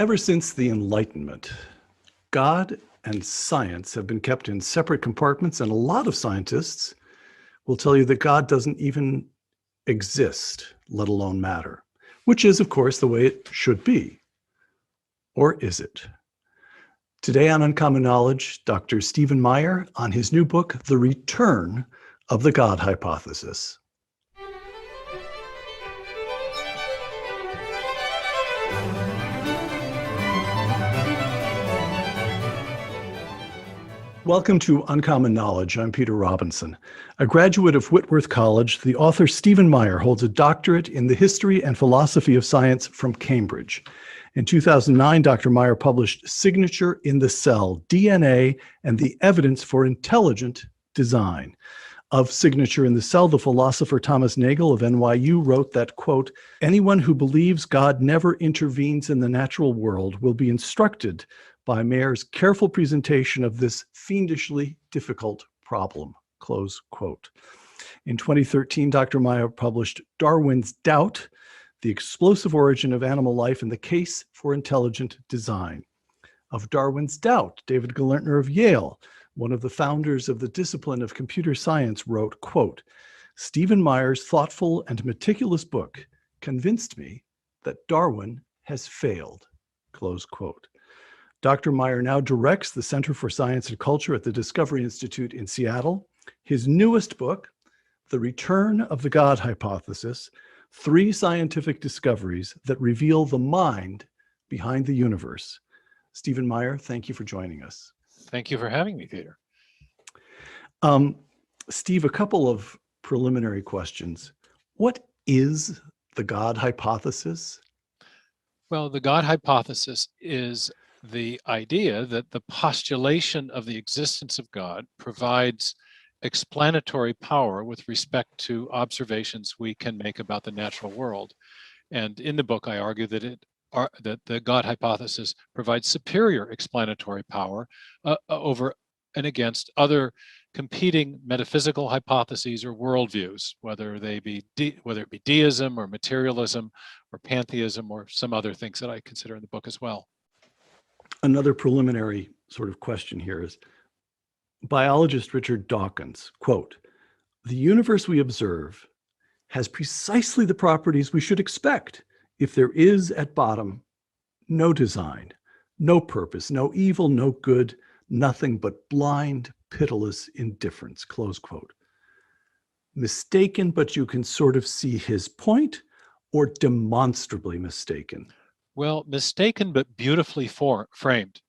Ever since the Enlightenment, God and science have been kept in separate compartments, and a lot of scientists will tell you that God doesn't even exist, let alone matter, which is, of course, the way it should be. Or is it? Today on Uncommon Knowledge, Dr. Stephen Meyer on his new book, The Return of the God Hypothesis. Welcome to Uncommon Knowledge. I'm Peter Robinson. A graduate of Whitworth College, the author Stephen Meyer holds a doctorate in the history and philosophy of science from Cambridge. In 2009, Dr. Meyer published Signature in the Cell, DNA and the Evidence for Intelligent Design. Of Signature in the Cell, the philosopher Thomas Nagel of NYU wrote that, quote, anyone who believes God never intervenes in the natural world will be instructed by Mayer's careful presentation of this fiendishly difficult problem, close quote. In 2013, Dr. Meyer published Darwin's Doubt, The Explosive Origin of Animal Life and the Case for Intelligent Design. Of Darwin's Doubt, David Galertner of Yale, one of the founders of the discipline of computer science, wrote, quote, Stephen Meyer's thoughtful and meticulous book convinced me that Darwin has failed, close quote. Dr. Meyer now directs the Center for Science and Culture at the Discovery Institute in Seattle. His newest book, The Return of the God Hypothesis, 3 scientific discoveries that reveal the mind behind the universe. Stephen Meyer, thank you for joining us. Thank you for having me, Peter. Steve, a couple of preliminary questions. What is the God hypothesis? Well, the God hypothesis is the idea that the postulation of the existence of God provides explanatory power with respect to observations we can make about the natural world. And in the book, I argue that that the God hypothesis provides superior explanatory power over and against other competing metaphysical hypotheses or worldviews, whether it be deism or materialism or pantheism or some other things that I consider in the book as well. Another preliminary sort of question here is, biologist Richard Dawkins, quote, the universe we observe has precisely the properties we should expect if there is at bottom no design, no purpose, no evil, no good, nothing but blind, pitiless indifference, close quote. Mistaken, but you can sort of see his point, or demonstrably mistaken? Well, mistaken but beautifully framed.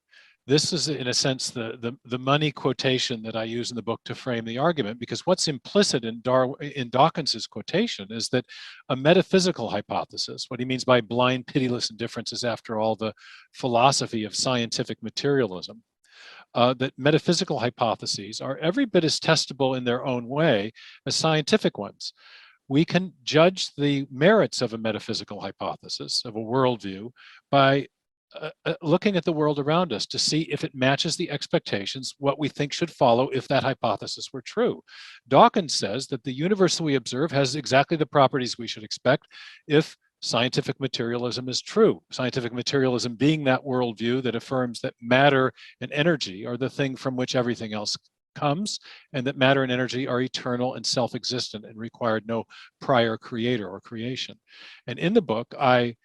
This is, in a sense, the money quotation that I use in the book to frame the argument, because what's implicit in Dawkins's quotation is that a metaphysical hypothesis, what he means by blind, pitiless indifference, is, after all, the philosophy of scientific materialism. That metaphysical hypotheses are every bit as testable in their own way as scientific ones. We can judge the merits of a metaphysical hypothesis, of a worldview, by looking at the world around us to see if it matches the expectations, what we think should follow if that hypothesis were true. Dawkins says that the universe that we observe has exactly the properties we should expect if scientific materialism is true. Scientific materialism being that worldview that affirms that matter and energy are the thing from which everything else comes, and that matter and energy are eternal and self-existent and required no prior creator or creation. And in the book, I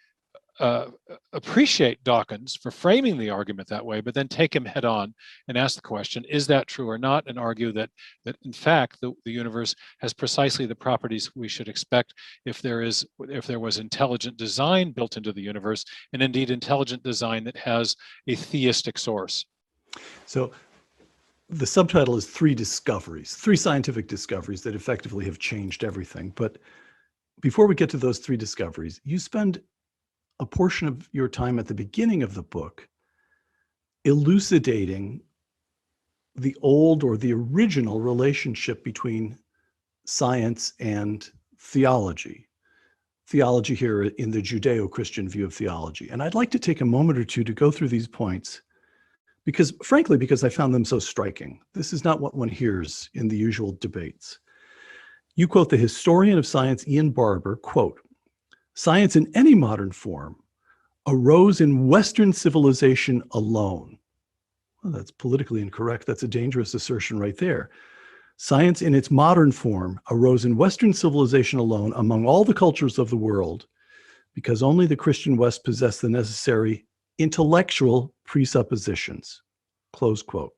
appreciate Dawkins for framing the argument that way, but then take him head on and ask the question, is that true or not? And argue that in fact, the universe has precisely the properties we should expect if there was intelligent design built into the universe, and indeed intelligent design that has a theistic source. So the subtitle is 3 discoveries, 3 scientific discoveries that effectively have changed everything. But before we get to those 3 discoveries, you spend a portion of your time at the beginning of the book elucidating the old or the original relationship between science and theology. Theology here in the Judeo-Christian view of theology. And I'd like to take a moment or two to go through these points because I found them so striking. This is not what one hears in the usual debates. You quote the historian of science, Ian Barber, quote, "Science in any modern form arose in Western civilization alone. Well, that's politically incorrect. That's a dangerous assertion right there. Science in its modern form arose in Western civilization alone among all the cultures of the world because only the Christian West possessed the necessary intellectual presuppositions, close quote.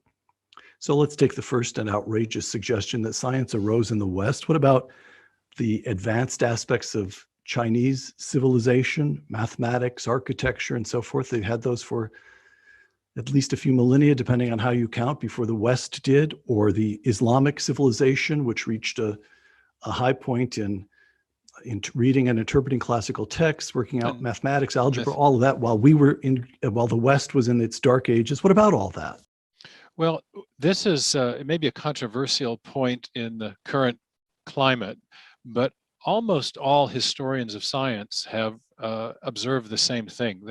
So let's take the first and outrageous suggestion that science arose in the West. What about the advanced aspects of Chinese civilization, mathematics, architecture, and so forth? They had those for at least a few millennia, depending on how you count, before the West did, or the Islamic civilization, which reached a high point in reading and interpreting classical texts, working out mathematics, algebra, all of that, while the West was in its dark ages. What about all that? Well, this is it may be a controversial point in the current climate, but almost all historians of science have observed the same thing,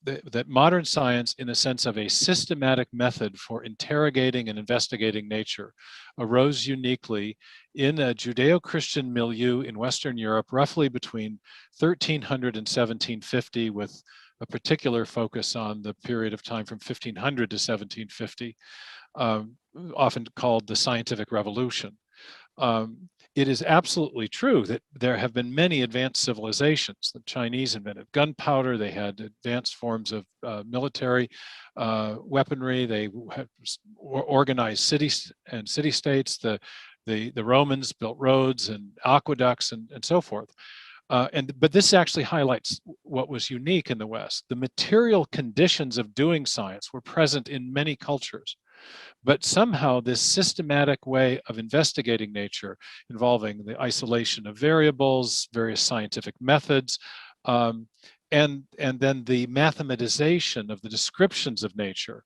that modern science, in the sense of a systematic method for interrogating and investigating nature, arose uniquely in a Judeo-Christian milieu in Western Europe, roughly between 1300 and 1750, with a particular focus on the period of time from 1500 to 1750, often called the Scientific Revolution. It is absolutely true that there have been many advanced civilizations. The Chinese invented gunpowder. They had advanced forms of military weaponry. They had organized cities and city-states. The Romans built roads and aqueducts and so forth. But this actually highlights what was unique in the West. The material conditions of doing science were present in many cultures. But somehow this systematic way of investigating nature, involving the isolation of variables, various scientific methods, and then the mathematization of the descriptions of nature,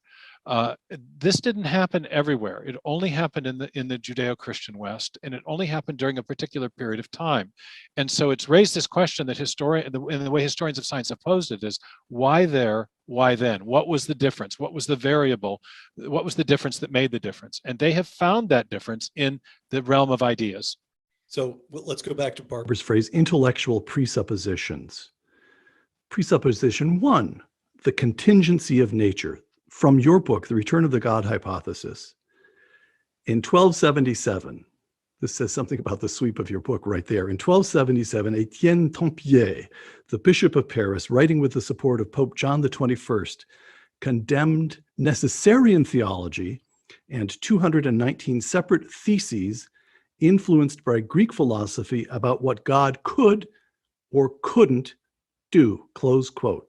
this didn't happen everywhere. It only happened in the Judeo-Christian West, and it only happened during a particular period of time. And so it's raised this question that in the way historians of science have posed it is, why there, why then? What was the difference? What was the variable? What was the difference that made the difference? And they have found that difference in the realm of ideas. So let's go back to Barbara's phrase, intellectual presuppositions. Presupposition one, the contingency of nature. From your book, The Return of the God Hypothesis, in 1277, this says something about the sweep of your book right there. In 1277, Etienne Tempier, the Bishop of Paris, writing with the support of Pope John the 21st, condemned Necessarian theology and 219 separate theses influenced by Greek philosophy about what God could or couldn't do, close quote.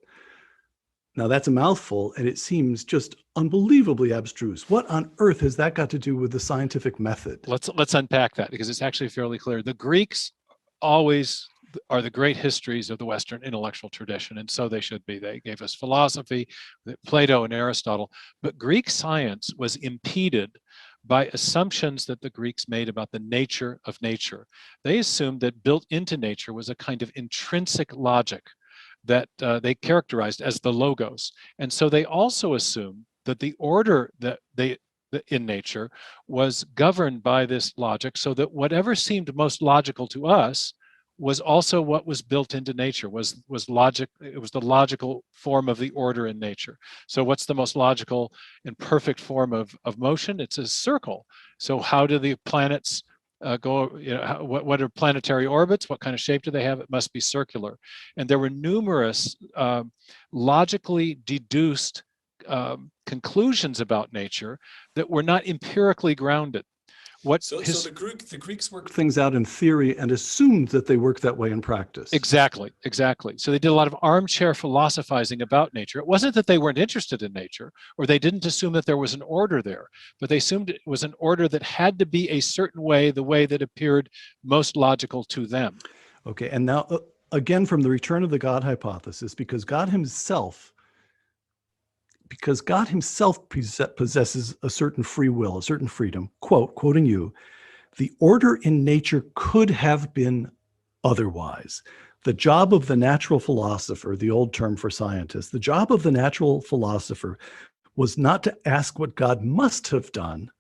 Now that's a mouthful, and it seems just unbelievably abstruse. What on earth has that got to do with the scientific method? Let's unpack that, because it's actually fairly clear. The Greeks always are the great histories of the Western intellectual tradition, and so they should be. They gave us philosophy, Plato and Aristotle, but Greek science was impeded by assumptions that the Greeks made about the nature of nature. They assumed that built into nature was a kind of intrinsic logic that they characterized as the logos. And so they also assumed that the order that in nature was governed by this logic, so that whatever seemed most logical to us was also what was built into nature, was logic. It was the logical form of the order in nature. So what's the most logical and perfect form of motion? It's a circle. So how do the planets go, what are planetary orbits? What kind of shape do they have? It must be circular. And there were numerous logically deduced conclusions about nature that were not empirically grounded. So the Greeks worked things out in theory and assumed that they worked that way in practice. Exactly. So they did a lot of armchair philosophizing about nature. It wasn't that they weren't interested in nature, or they didn't assume that there was an order there, but they assumed it was an order that had to be a certain way, the way that appeared most logical to them. Okay, and now again from the Return of the God Hypothesis, because God himself possesses a certain free will, a certain freedom, quoting you, the order in nature could have been otherwise. The job of the natural philosopher, the old term for scientists, the job of the natural philosopher was not to ask what God must have done,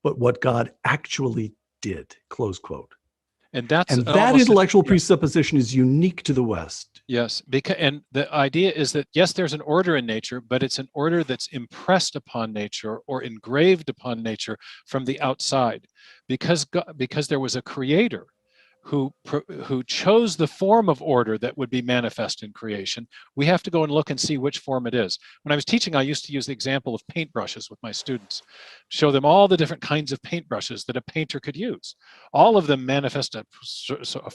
but what God actually did, close quote. And that's And that intellectual presupposition is unique to the West. Yes, and the idea is that, yes, there's an order in nature, but it's an order that's impressed upon nature or engraved upon nature from the outside. Because there was a creator who chose the form of order that would be manifest in creation, we have to go and look and see which form it is. When I was teaching, I used to use the example of paintbrushes with my students, show them all the different kinds of paintbrushes that a painter could use. All of them manifest a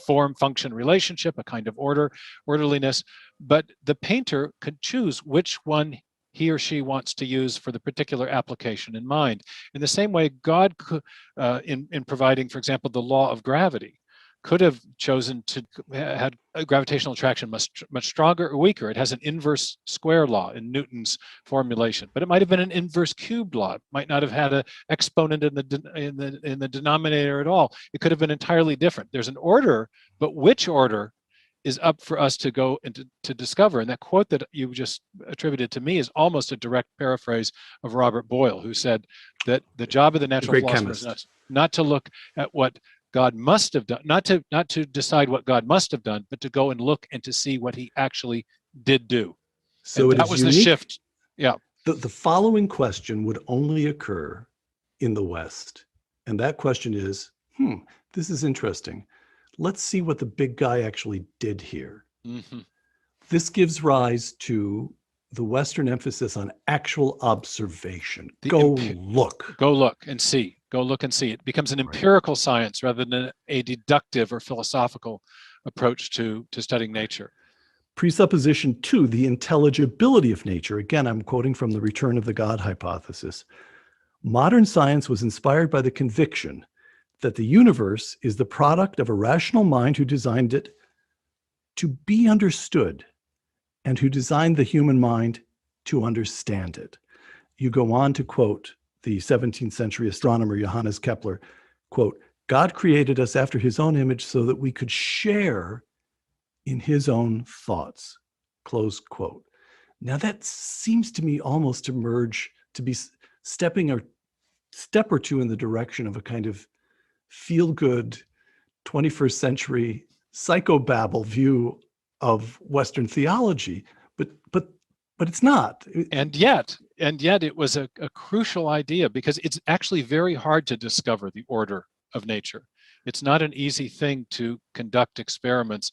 form-function relationship, a kind of orderliness, but the painter could choose which one he or she wants to use for the particular application in mind. In the same way, God could, in providing, for example, the law of gravity, could have chosen to had a gravitational attraction much stronger or weaker. It has an inverse square law in Newton's formulation, but it might have been an inverse cubed law. It might not have had an exponent in the denominator at all. It could have been entirely different. There's an order, but which order is up for us to go and to discover. And that quote that you just attributed to me is almost a direct paraphrase of Robert Boyle, who said that the job of the natural philosopher is not to look at what God must have done, not to decide what God must have done, but to go and look and to see what he actually did do. So that was the shift. Yeah. The following question would only occur in the West. And that question is, this is interesting. Let's see what the big guy actually did here. Mm-hmm. This gives rise to the Western emphasis on actual observation. Go look and see. Go look and see. It becomes an empirical science rather than a deductive or philosophical approach to studying nature. Presupposition 2, the intelligibility of nature. Again, I'm quoting from the Return of the God hypothesis. Modern science was inspired by the conviction that the universe is the product of a rational mind who designed it to be understood and who designed the human mind to understand it. You go on to quote the 17th century astronomer Johannes Kepler, quote, God created us after his own image so that we could share in his own thoughts, close quote. Now that seems to me almost to be stepping a step or two in the direction of a kind of feel-good 21st century psychobabble view of Western theology, but it's not. And yet it was a crucial idea, because it's actually very hard to discover the order of nature. It's not an easy thing to conduct experiments.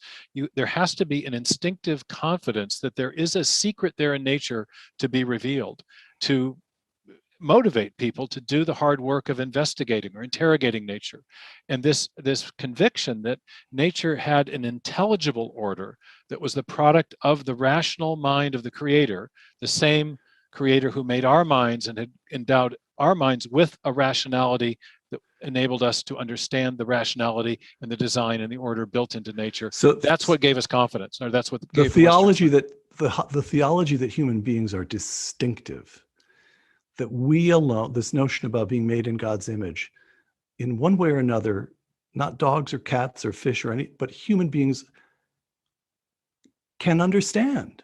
There has to be an instinctive confidence that there is a secret there in nature to be revealed, to motivate people to do the hard work of investigating or interrogating nature. And this conviction that nature had an intelligible order that was the product of the rational mind of the creator, the same creator who made our minds and had endowed our minds with a rationality that enabled us to understand the rationality and the design and the order built into nature. So that's what gave us confidence, or that's what the theology that the theology that human beings are distinctive, that we alone, this notion about being made in God's image, in one way or another, not dogs or cats or fish or any, but human beings can understand,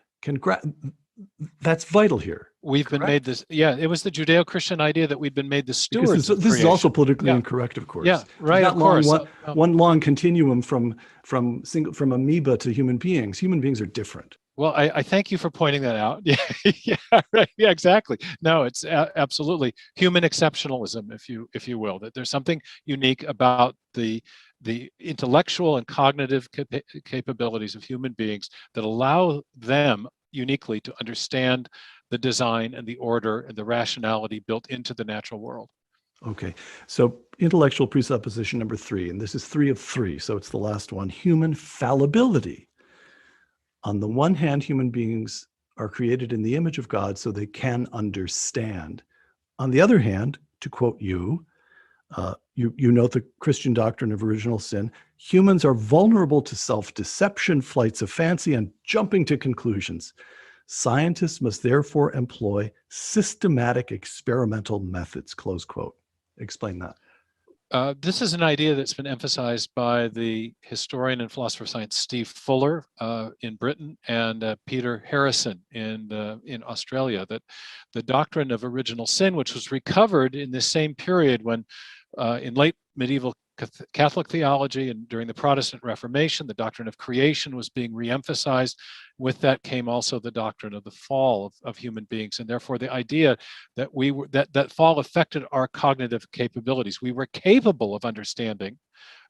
that's vital here. We've been made this, it was the Judeo-Christian idea that we've been made the stewards of this is also politically incorrect, of course. Yeah, right, of course. One long continuum from amoeba to human beings. Human beings are different. Well, I thank you for pointing that out. Yeah, right. Yeah, exactly. No, it's absolutely human exceptionalism, if you will. That there's something unique about the intellectual and cognitive capabilities of human beings that allow them uniquely to understand the design and the order and the rationality built into the natural world. Okay, so intellectual presupposition number 3, and this is 3 of 3, so it's the last one: human fallibility. On the one hand, human beings are created in the image of God so they can understand. On the other hand, to quote you note the Christian doctrine of original sin, humans are vulnerable to self-deception, flights of fancy, and jumping to conclusions. Scientists must therefore employ systematic experimental methods, close quote. Explain that. This is an idea that's been emphasized by the historian and philosopher of science Steve Fuller in Britain and Peter Harrison in Australia, that the doctrine of original sin, which was recovered in this same period when in late medieval Catholic theology, and during the Protestant Reformation, the doctrine of creation was being reemphasized. With that came also the doctrine of the fall of human beings, and therefore the idea that that fall affected our cognitive capabilities. We were capable of understanding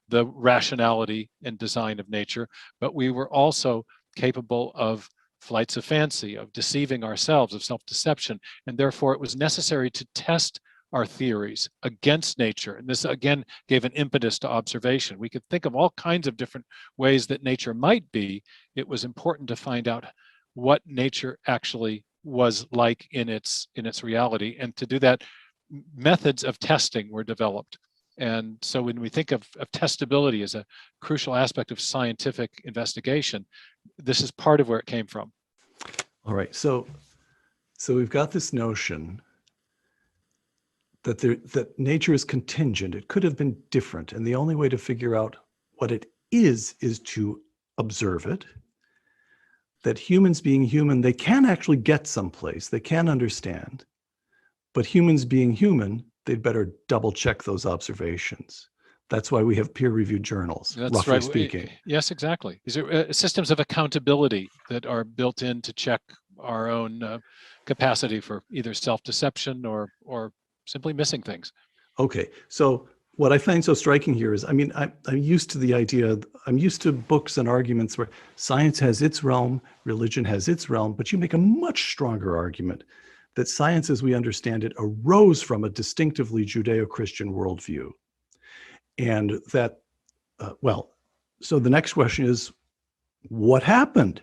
the rationality and design of nature, but we were also capable of flights of fancy, of deceiving ourselves, of self-deception, and therefore it was necessary to test our theories against nature. And this again gave an impetus to observation. We could think of all kinds of different ways that nature might be. It was important to find out what nature actually was like in its reality. And to do that, methods of testing were developed. And so when we think of testability as a crucial aspect of scientific investigation, this is part of where it came from. All right, so we've got this notion that nature is contingent. It could have been different, and the only way to figure out what it is to observe it. That humans being human, they can actually get someplace, they can understand, but humans being human, they'd better double check those observations. That's why we have peer-reviewed journals, roughly speaking. Yes, exactly. These are systems of accountability that are built in to check our own capacity for either self-deception or simply missing things. Okay, so what I find so striking here is, I mean, I'm used to the idea, I'm used to books and arguments where science has its realm, religion has its realm, but you make a much stronger argument that science as we understand it arose from a distinctively Judeo-Christian worldview. And that, so the next question is, what happened?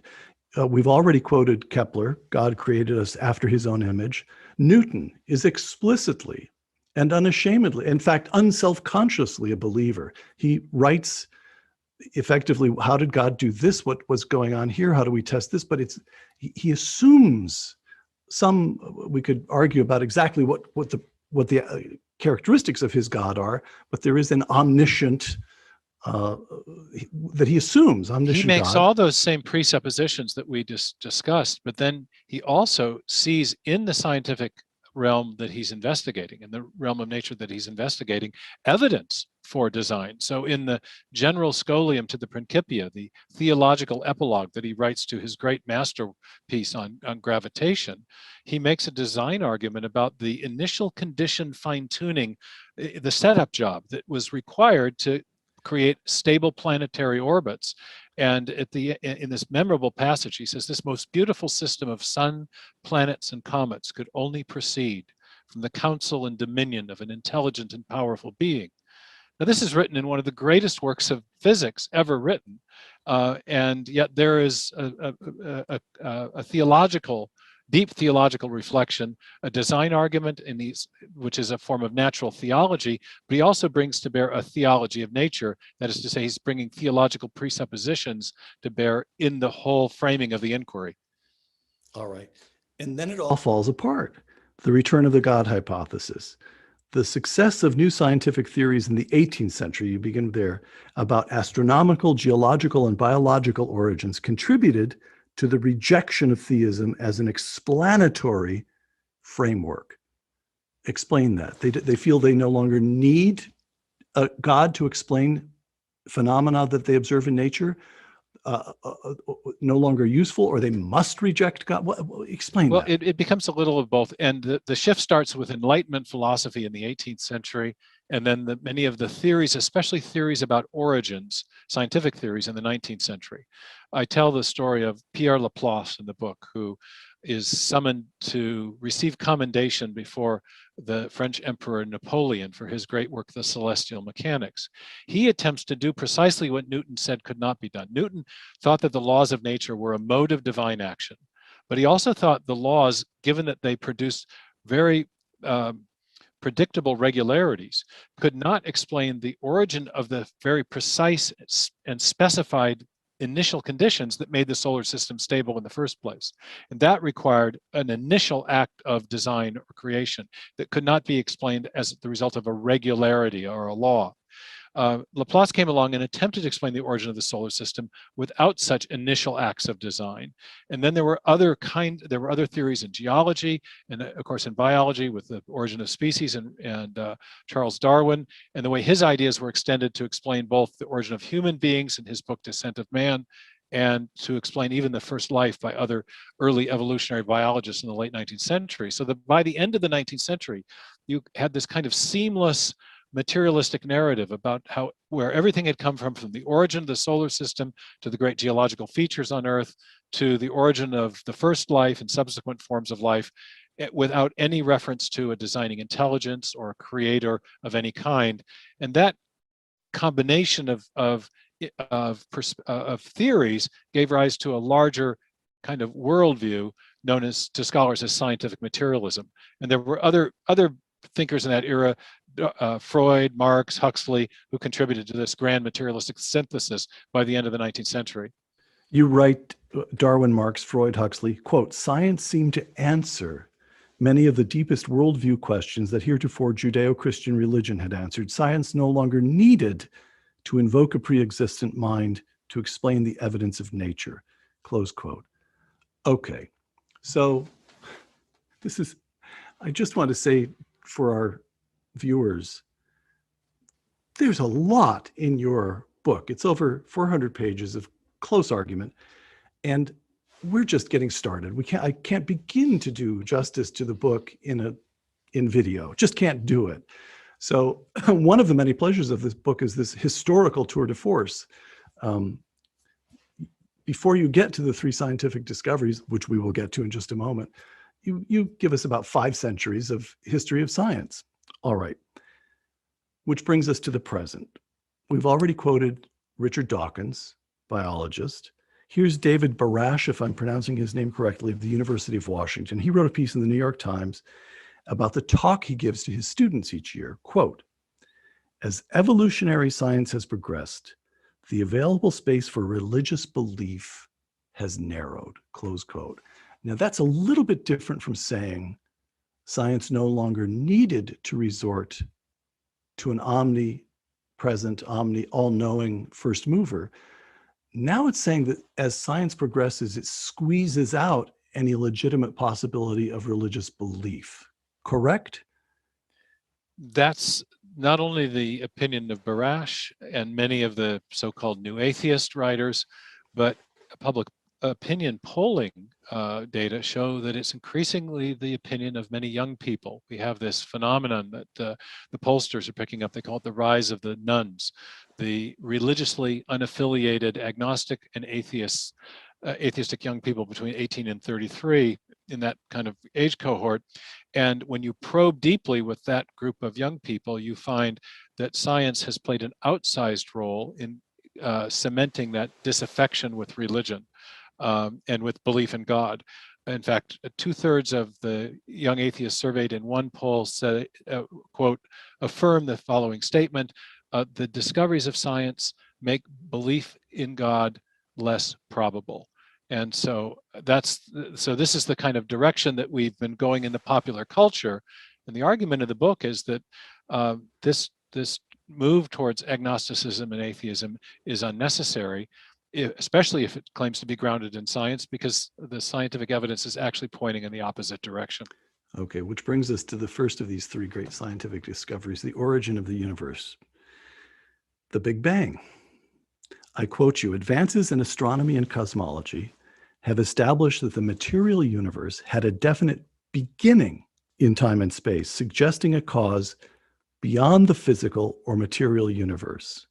We've already quoted Kepler, God created us after his own image. Newton is explicitly and unashamedly, in fact, unselfconsciously a believer. He writes effectively, how did God do this? What was going on here? How do we test this? But he assumes we could argue about exactly what the characteristics of his God are, but there is an omniscient that he assumes, omniscient He makes God. all those same presuppositions that we just discussed, but then he also sees in the scientific realm that he's investigating, in the realm of nature that he's investigating, evidence for design. So in the general scholium to the Principia, the theological epilogue that he writes to his great masterpiece on gravitation, he makes a design argument about the initial condition fine-tuning, the setup job that was required to create stable planetary orbits. And in this memorable passage, he says, this most beautiful system of sun, planets, and comets could only proceed from the counsel and dominion of an intelligent and powerful being. Now, this is written in one of the greatest works of physics ever written, and yet there is a deep theological reflection, a design argument in these, which is a form of natural theology, but he also brings to bear a theology of nature. That is to say, he's bringing theological presuppositions to bear in the whole framing of the inquiry. All right. And then it all falls apart. The return of the God hypothesis. The success of new scientific theories in the 18th century, you begin there, about astronomical, geological, and biological origins contributed to the rejection of theism as an explanatory framework. Explain that. They feel they no longer need a God to explain phenomena that they observe in nature, no longer useful, or they must reject God. Explain well, that. It becomes a little of both. And the shift starts with Enlightenment philosophy in the 18th century, and then many of the theories, especially theories about origins, scientific theories in the 19th century. I tell the story of Pierre Laplace in the book, who is summoned to receive commendation before the French Emperor Napoleon for his great work, The Celestial Mechanics. He attempts to do precisely what Newton said could not be done. Newton thought that the laws of nature were a mode of divine action, but he also thought the laws, given that they produced very predictable regularities, could not explain the origin of the very precise and specified initial conditions that made the solar system stable in the first place. And that required an initial act of design or creation that could not be explained as the result of a regularity or a law. Laplace came along and attempted to explain the origin of the solar system without such initial acts of design. And then there were other theories in geology, and of course in biology with the origin of species and Charles Darwin, and the way his ideas were extended to explain both the origin of human beings in his book Descent of Man, and to explain even the first life by other early evolutionary biologists in the late 19th century. So that by the end of the 19th century, you had this kind of seamless materialistic narrative about where everything had come from the origin of the solar system to the great geological features on Earth to the origin of the first life and subsequent forms of life, without any reference to a designing intelligence or a creator of any kind. And that combination of theories gave rise to a larger kind of worldview known as, to scholars, as scientific materialism. And there were other thinkers in that era, Freud, Marx, Huxley, who contributed to this grand materialistic synthesis by the end of the 19th century. You write, Darwin, Marx, Freud, Huxley, quote, "Science seemed to answer many of the deepest worldview questions that heretofore Judeo-Christian religion had answered. Science no longer needed to invoke a pre-existent mind to explain the evidence of nature," close quote. Okay, so I just want to say for our viewers, there's a lot in your book. It's over 400 pages of close argument, and we're just getting started. I can't begin to do justice to the book in video. Just can't do it. So one of the many pleasures of this book is this historical tour de force. Before you get to the three scientific discoveries, which we will get to in just a moment, you give us about 5 centuries of history of science. All right, which brings us to the present. We've already quoted Richard Dawkins, biologist. Here's David Barash, if I'm pronouncing his name correctly, of the University of Washington. He wrote a piece in the New York Times about the talk he gives to his students each year. Quote, "As evolutionary science has progressed, the available space for religious belief has narrowed," close quote. Now that's a little bit different from saying science no longer needed to resort to an omnipresent, all-knowing first mover. Now it's saying that as science progresses, it squeezes out any legitimate possibility of religious belief. Correct? That's not only the opinion of Barash and many of the so-called new atheist writers, but public opinion polling data show that it's increasingly the opinion of many young people. We have this phenomenon that the pollsters are picking up. They call it the rise of the nuns, the religiously unaffiliated agnostic and atheistic young people between 18 and 33 in that kind of age cohort. And when you probe deeply with that group of young people, you find that science has played an outsized role in cementing that disaffection with religion and with belief in God. In fact, 2/3 of the young atheists surveyed in one poll said, quote, affirm the following statement: the discoveries of science make belief in God less probable. And so this is the kind of direction that we've been going in the popular culture. And the argument of the book is that this move towards agnosticism and atheism is unnecessary, especially if it claims to be grounded in science, because the scientific evidence is actually pointing in the opposite direction. Okay, which brings us to the first of these 3 great scientific discoveries, the origin of the universe, the Big Bang. I quote you, "Advances in astronomy and cosmology have established that the material universe had a definite beginning in time and space, suggesting a cause beyond the physical or material universe."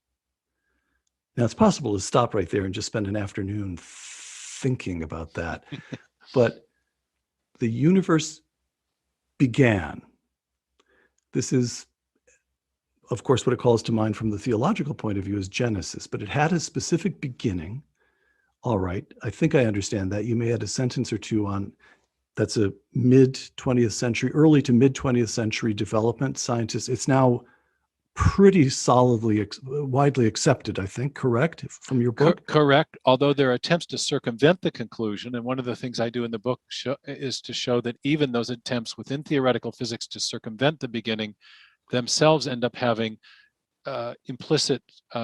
Now, it's possible to stop right there and just spend an afternoon thinking about that. But the universe began. This is, of course, what it calls to mind from the theological point of view is Genesis, but it had a specific beginning. All right, I think I understand that. You may add a sentence or two on, that's a mid-20th century, early to mid-20th century development. Scientists, it's now pretty solidly, widely accepted, I think, correct, from your book? Correct, although there are attempts to circumvent the conclusion. And one of the things I do in the book is to show that even those attempts within theoretical physics to circumvent the beginning themselves end up having implicit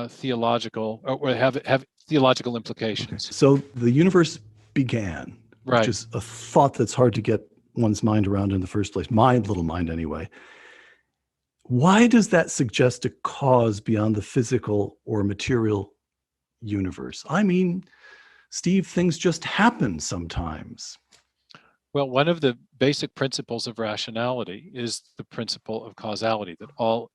theological, or have theological implications. Okay. So the universe began, Right. which is a thought that's hard to get one's mind around in the first place, my little mind anyway. Why does that suggest a cause beyond the physical or material universe? I mean, Steve, things just happen sometimes. Well, one of the basic principles of rationality is the principle of causality, that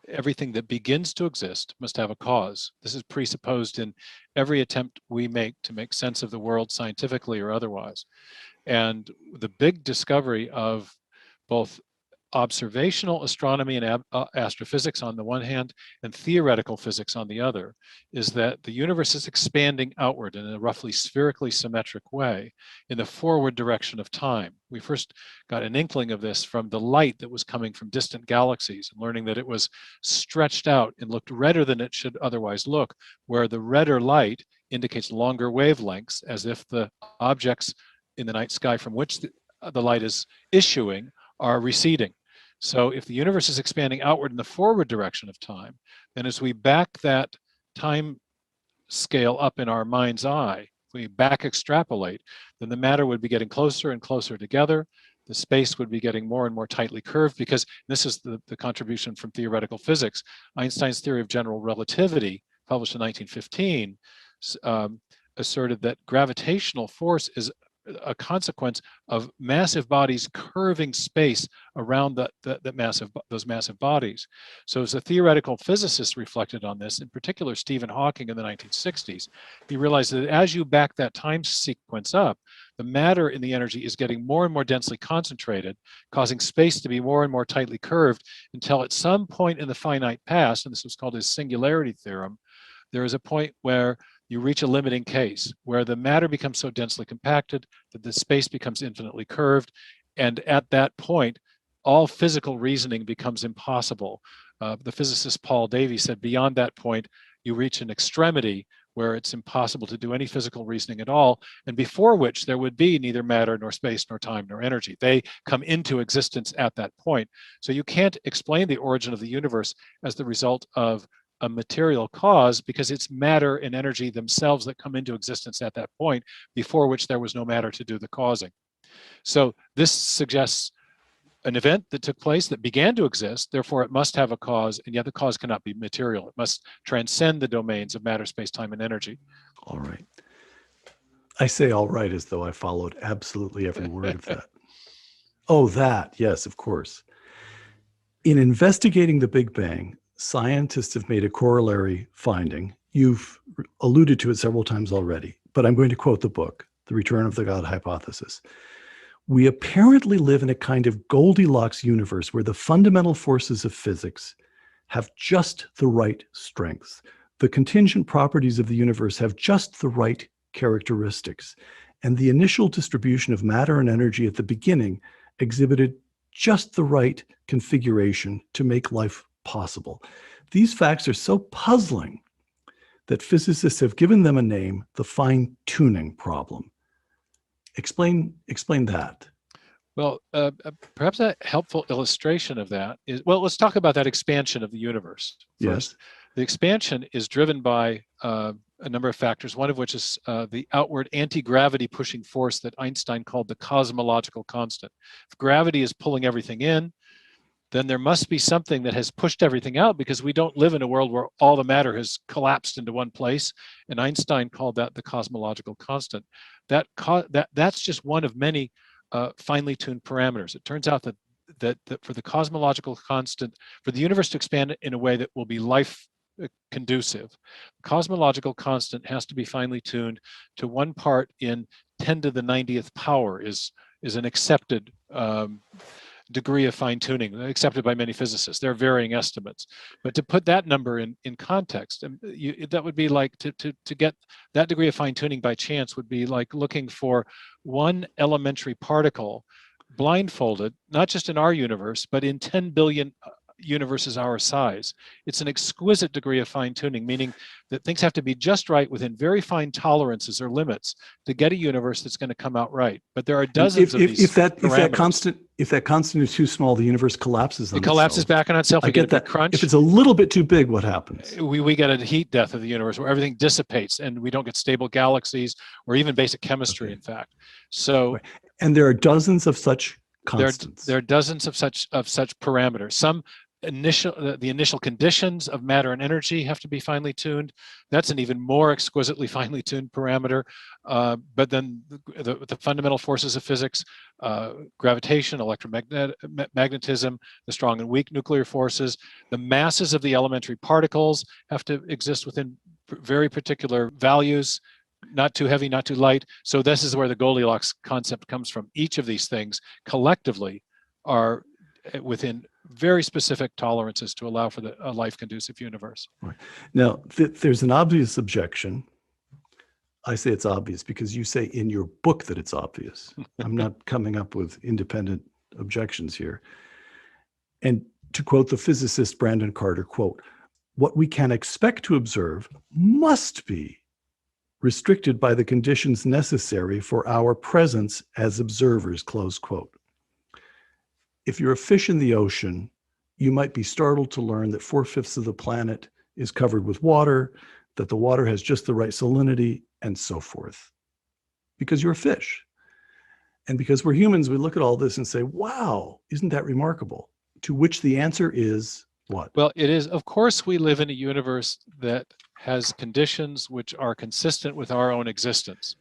everything that begins to exist must have a cause. This is presupposed in every attempt we make to make sense of the world scientifically or otherwise. And the big discovery of both observational astronomy and astrophysics on the one hand, and theoretical physics on the other, is that the universe is expanding outward in a roughly spherically symmetric way in the forward direction of time. We first got an inkling of this from the light that was coming from distant galaxies, and learning that it was stretched out and looked redder than it should otherwise look, where the redder light indicates longer wavelengths, as if the objects in the night sky from which the light is issuing are receding. So if the universe is expanding outward in the forward direction of time, then as we back that time scale up in our mind's eye, if we back extrapolate, then the matter would be getting closer and closer together. The space would be getting more and more tightly curved, because this is the contribution from theoretical physics. Einstein's theory of general relativity, published in 1915, asserted that gravitational force is a consequence of massive bodies curving space around those massive bodies. So as a theoretical physicist reflected on this, in particular Stephen Hawking in the 1960s, he realized that as you back that time sequence up, the matter in the energy is getting more and more densely concentrated, causing space to be more and more tightly curved, until at some point in the finite past, and this was called his singularity theorem, there is a point where you reach a limiting case where the matter becomes so densely compacted that the space becomes infinitely curved. And at that point, all physical reasoning becomes impossible. The physicist Paul Davies said, beyond that point, you reach an extremity where it's impossible to do any physical reasoning at all, and before which there would be neither matter nor space nor time nor energy. They come into existence at that point. So you can't explain the origin of the universe as the result of a material cause, because it's matter and energy themselves that come into existence at that point, before which there was no matter to do the causing. So this suggests an event that took place that began to exist, therefore it must have a cause, and yet the cause cannot be material. It must transcend the domains of matter, space, time, and energy. All right. I say all right as though I followed absolutely every word of that. Oh, that, yes, of course. In investigating the Big Bang, scientists have made a corollary finding. You've alluded to it several times already, but I'm going to quote the book, The Return of the God Hypothesis. We apparently live in a kind of Goldilocks universe where the fundamental forces of physics have just the right strength. The contingent properties of the universe have just the right characteristics, and the initial distribution of matter and energy at the beginning exhibited just the right configuration to make life possible. These facts are so puzzling that physicists have given them a name, the fine-tuning problem. Explain that. Well, perhaps a helpful illustration of that is, well, let's talk about that expansion of the universe first. Yes. The expansion is driven by a number of factors, one of which is the outward anti-gravity pushing force that Einstein called the cosmological constant. If gravity is pulling everything in, then there must be something that has pushed everything out, because we don't live in a world where all the matter has collapsed into one place. And Einstein called that the cosmological constant. That's just one of many finely tuned parameters. It turns out that for the cosmological constant, for the universe to expand in a way that will be life conducive, the cosmological constant has to be finely tuned to 1 part in 10 to the 90th power is an accepted degree of fine-tuning, accepted by many physicists. There are varying estimates. But to put that number in context, that would be like to get that degree of fine-tuning by chance would be like looking for one elementary particle blindfolded, not just in our universe, but in 10 billion universes our size. It's an exquisite degree of fine-tuning, meaning that things have to be just right within very fine tolerances or limits to get a universe that's going to come out right. But there are dozens of these parameters. If that constant if that constant is too small, the universe collapses on It collapses itself. back on itself. I We get get a big that. crunch. If it's a little bit too big, what happens? We get a heat death of the universe where everything dissipates and we don't get stable galaxies or even basic chemistry, Okay. in fact. So Right. And there are dozens of such constants. there are dozens of such parameters. Some the initial conditions of matter and energy have to be finely tuned. That's an even more exquisitely finely tuned parameter. But then the fundamental forces of physics, gravitation, electromagnetism, the strong and weak nuclear forces, the masses of the elementary particles have to exist within very particular values, not too heavy, not too light. So this is where the Goldilocks concept comes from. Each of these things collectively are within very specific tolerances to allow for a life-conducive universe. Right. Now, there's an obvious objection. I say it's obvious because you say in your book that it's obvious. I'm not coming up with independent objections here. And to quote the physicist Brandon Carter, quote, "What we can expect to observe must be restricted by the conditions necessary for our presence as observers," close quote. If you're a fish in the ocean, you might be startled to learn that 4/5 of the planet is covered with water, that the water has just the right salinity, and so forth. Because you're a fish. And because we're humans, we look at all this and say, wow, isn't that remarkable? To which the answer is what? Well, it is, of course, we live in a universe that has conditions which are consistent with our own existence.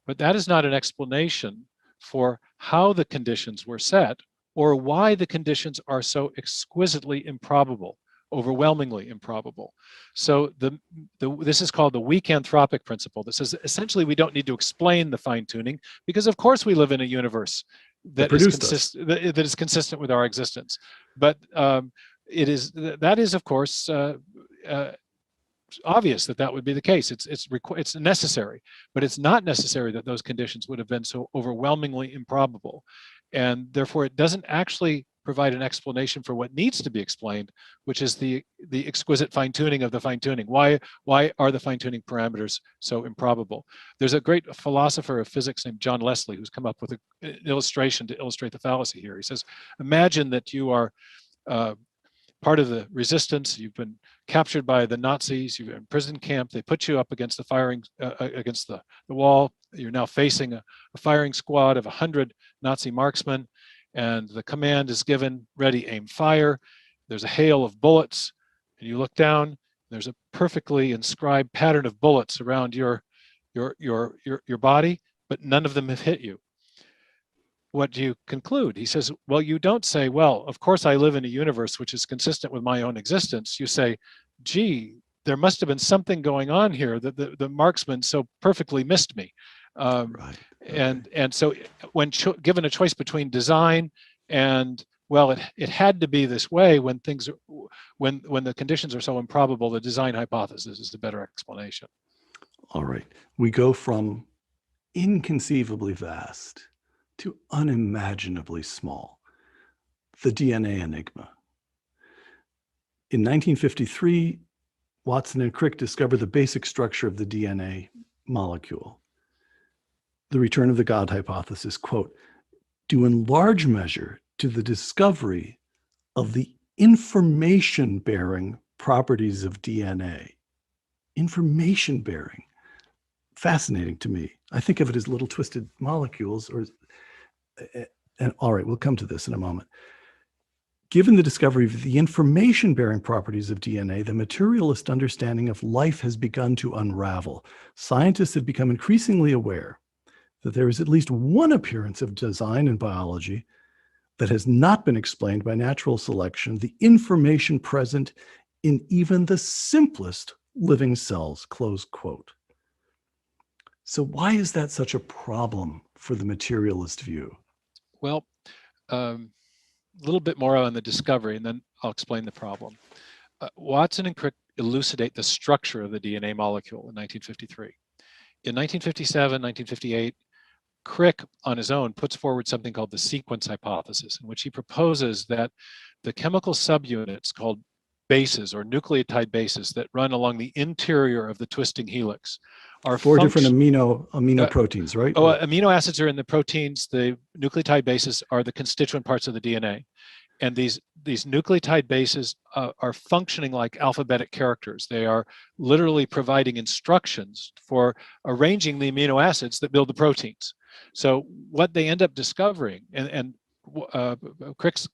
But that is not an explanation for how the conditions were set or why the conditions are so exquisitely improbable, overwhelmingly improbable. So this is called the Weekanthropic Principle. That says essentially we don't need to explain the fine-tuning because of course we live in a universe that is consistent with our existence. But that is of course obvious that would be the case. It's necessary, but it's not necessary that those conditions would have been so overwhelmingly improbable. And therefore, it doesn't actually provide an explanation for what needs to be explained, which is the exquisite fine-tuning of the fine-tuning. Why are the fine-tuning parameters so improbable? There's a great philosopher of physics named John Leslie who's come up with an illustration to illustrate the fallacy here. He says, imagine that you are part of the resistance. You've been captured by the Nazis. You're in prison camp. They put you up against against the wall. You're now facing a firing squad of 100 Nazi marksmen, and the command is given: ready, aim, fire. There's a hail of bullets, and you look down. There's a perfectly inscribed pattern of bullets around your body, but none of them have hit you. What do you conclude? He says, well, you don't say, well, of course I live in a universe which is consistent with my own existence. You say, gee, there must have been something going on here that the marksman so perfectly missed me. Right. And so when given a choice between design and, well, it had to be this way when the conditions are so improbable, the design hypothesis is the better explanation. All right. We go from inconceivably vast to unimaginably small. The DNA Enigma. In 1953, Watson and Crick discovered the basic structure of the DNA molecule. The return of the God hypothesis, quote, due in large measure to the discovery of the information-bearing properties of DNA. Information-bearing. Fascinating to me. I think of it as little twisted molecules, and all right, we'll come to this in a moment. Given the discovery of the information-bearing properties of DNA, the materialist understanding of life has begun to unravel. Scientists have become increasingly aware that there is at least one appearance of design in biology that has not been explained by natural selection, the information present in even the simplest living cells, close quote. So why is that such a problem for the materialist view? Well, a little bit more on the discovery, and then I'll explain the problem. Watson and Crick elucidate the structure of the DNA molecule in 1953. In 1957, 1958, Crick, on his own, puts forward something called the sequence hypothesis, in which he proposes that the chemical subunits called bases or nucleotide bases that run along the interior of the twisting helix are four different amino proteins, right? Amino acids are in the proteins. The nucleotide bases are the constituent parts of the DNA. And these nucleotide bases are functioning like alphabetic characters. They are literally providing instructions for arranging the amino acids that build the proteins. So what they end up discovering, and Crick's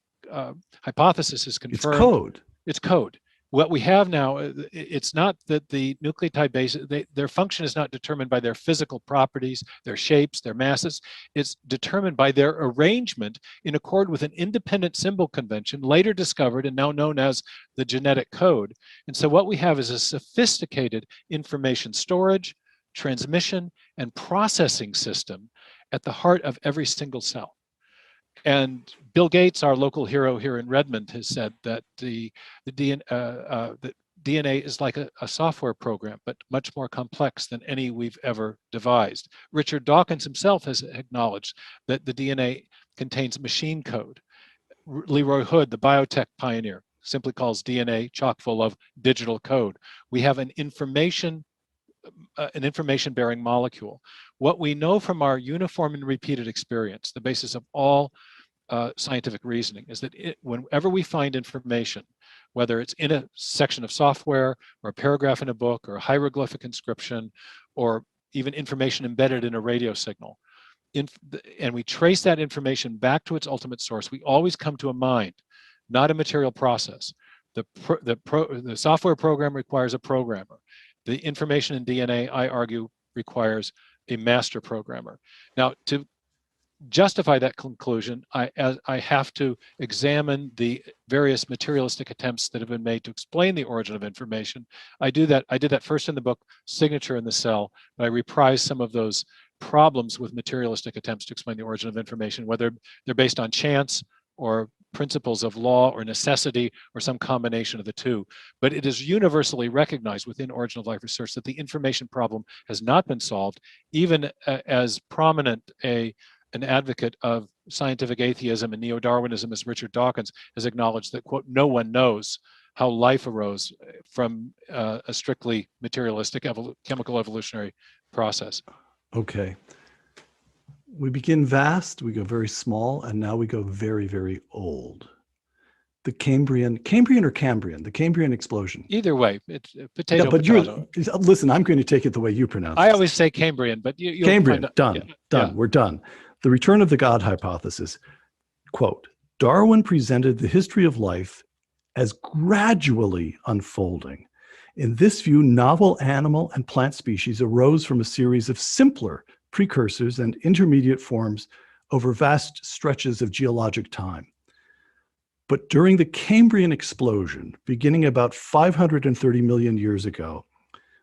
hypothesis is confirmed. It's code. It's code. What we have now, it's not that the nucleotide bases, their function is not determined by their physical properties, their shapes, their masses. It's determined by their arrangement in accord with an independent symbol convention, later discovered and now known as the genetic code. And so what we have is a sophisticated information storage, transmission, and processing system at the heart of every single cell. And Bill Gates, our local hero here in Redmond, has said that the DNA is like a software program, but much more complex than any we've ever devised. Richard Dawkins himself has acknowledged that the DNA contains machine code. Leroy Hood, the biotech pioneer, simply calls DNA chock full of digital code. We have an information-bearing molecule. What we know from our uniform and repeated experience, the basis of all scientific reasoning, is that whenever we find information, whether it's in a section of software or a paragraph in a book or a hieroglyphic inscription or even information embedded in a radio signal, and we trace that information back to its ultimate source, we always come to a mind, not a material process. The software program requires a programmer. The information in DNA, I argue, requires a master programmer. Now, to justify that conclusion, I have to examine the various materialistic attempts that have been made to explain the origin of information. I did that first in the book, Signature in the Cell, but I reprise some of those problems with materialistic attempts to explain the origin of information, whether they're based on chance or principles of law or necessity or some combination of the two. But it is universally recognized within origin of life research that the information problem has not been solved, even as prominent an advocate of scientific atheism and neo-Darwinism as Richard Dawkins has acknowledged that, quote, no one knows how life arose from a strictly materialistic chemical evolutionary process. Okay. We begin vast, we go very small, and now we go very, very old. The Cambrian or Cambrian, the Cambrian Explosion. Either way, it's potato, yeah, but potato. Listen, I'm going to take it the way you pronounce it. I always say Cambrian, but you'll Cambrian, find done, yeah, done, yeah. We're done. The return of the God hypothesis, quote, Darwin presented the history of life as gradually unfolding. In this view, novel animal and plant species arose from a series of simpler precursors and intermediate forms over vast stretches of geologic time. But during the Cambrian explosion, beginning about 530 million years ago,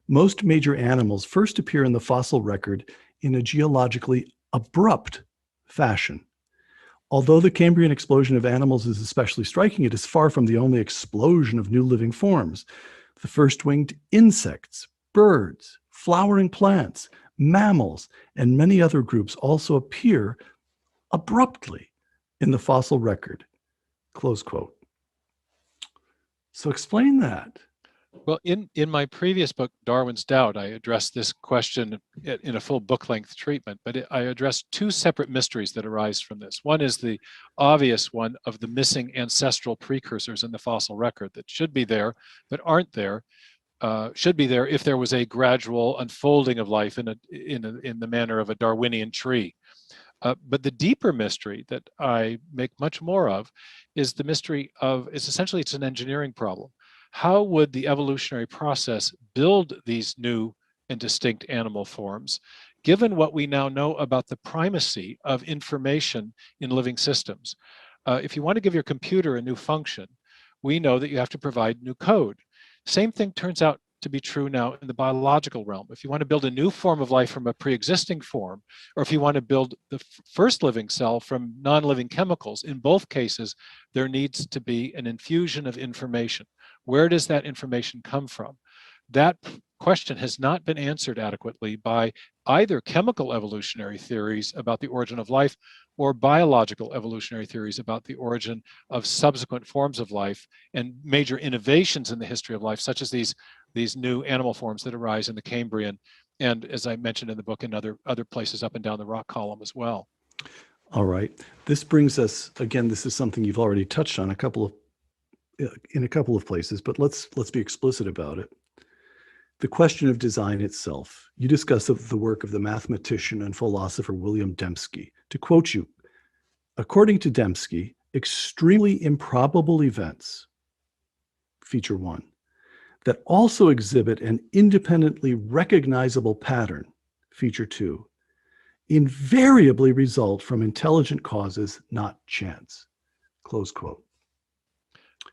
most major animals first appear in the fossil record in a geologically abrupt fashion. Although the Cambrian explosion of animals is especially striking, it is far from the only explosion of new living forms. The first winged insects, birds, flowering plants, mammals, and many other groups also appear abruptly in the fossil record, close quote. So explain that. Well, in my previous book, Darwin's Doubt, I addressed this question in a full book-length treatment, but I addressed two separate mysteries that arise from this. One is the obvious one of the missing ancestral precursors in the fossil record that should be there, but aren't there. Should be there if there was a gradual unfolding of life in the manner of a Darwinian tree. But the deeper mystery that I make much more of is the mystery of, essentially it's an engineering problem. How would the evolutionary process build these new and distinct animal forms, given what we now know about the primacy of information in living systems? If you want to give your computer a new function, we know that you have to provide new code. Same thing turns out to be true now in the biological realm. If you want to build a new form of life from a pre-existing form, or if you want to build the first living cell from non-living chemicals, in both cases, there needs to be an infusion of information. Where does that information come from? That question has not been answered adequately by either chemical evolutionary theories about the origin of life or biological evolutionary theories about the origin of subsequent forms of life and major innovations in the history of life, such as these new animal forms that arise in the Cambrian, and as I mentioned in the book, in other places up and down the rock column as well. All right. This brings us, again, this is something you've already touched on in a couple of places, but let's be explicit about it. The question of design itself. You discuss the work of the mathematician and philosopher William Dembski. To quote you, according to Dembski, extremely improbable events, feature 1, that also exhibit an independently recognizable pattern, feature 2, invariably result from intelligent causes, not chance. Close quote.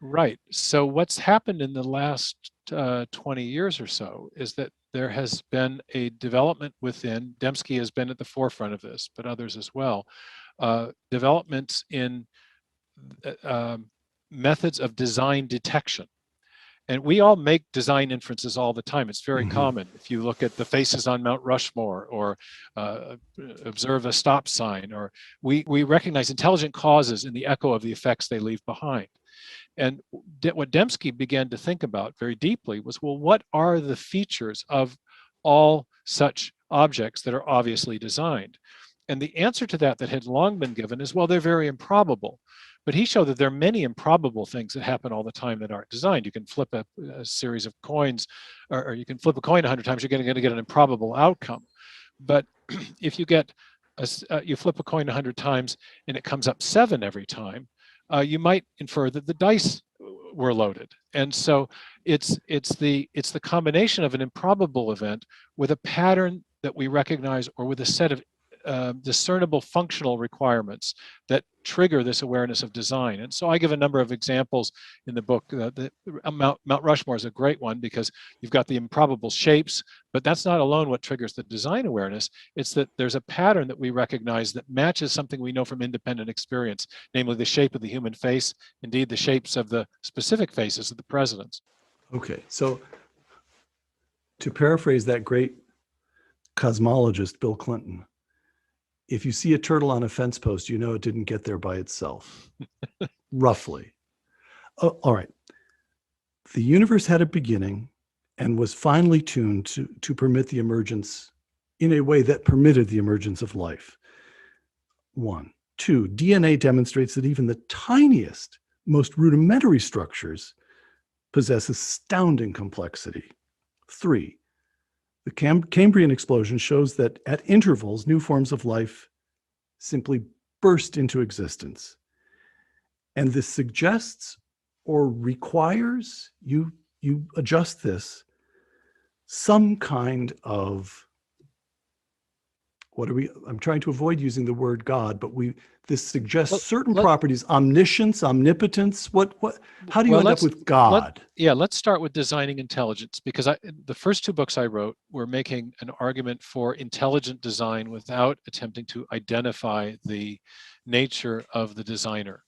Right. So what's happened in the last 20 years or so is that there has been a development within, Dembski has been at the forefront of this, but others as well, developments in methods of design detection. And we all make design inferences all the time. It's very common. If you look at the faces on Mount Rushmore or observe a stop sign, or we recognize intelligent causes in the echo of the effects they leave behind. And what Dembski began to think about very deeply was, well, what are the features of all such objects that are obviously designed? And the answer to that had long been given is, well, they're very improbable. But he showed that there are many improbable things that happen all the time that aren't designed. You can flip a series of coins, or you can flip a coin 100 times, you're going to get an improbable outcome. But if you get you flip a coin 100 times and it comes up 7 every time, you might infer that the dice were loaded. And so it's the combination of an improbable event with a pattern that we recognize, or with a set of discernible functional requirements that trigger this awareness of design. And so I give a number of examples in the book. Mount Rushmore is a great one because you've got the improbable shapes, but that's not alone what triggers the design awareness. It's that there's a pattern that we recognize that matches something we know from independent experience, namely the shape of the human face, indeed the shapes of the specific faces of the presidents. Okay, so to paraphrase that great cosmologist, Bill Clinton, if you see a turtle on a fence post, you know it didn't get there by itself, roughly. Oh, all right. The universe had a beginning and was finely tuned to permit the emergence in a way that permitted the emergence of life. 1. 2, DNA demonstrates that even the tiniest, most rudimentary structures possess astounding complexity. 3, the Cambrian Explosion shows that at intervals, new forms of life simply burst into existence. And this suggests or requires, you adjust this, some kind of, I'm trying to avoid using the word God, but this suggests certain properties, omniscience, omnipotence. How do you end up with God? Let's start with designing intelligence, because the first 2 books I wrote were making an argument for intelligent design without attempting to identify the nature of the designer.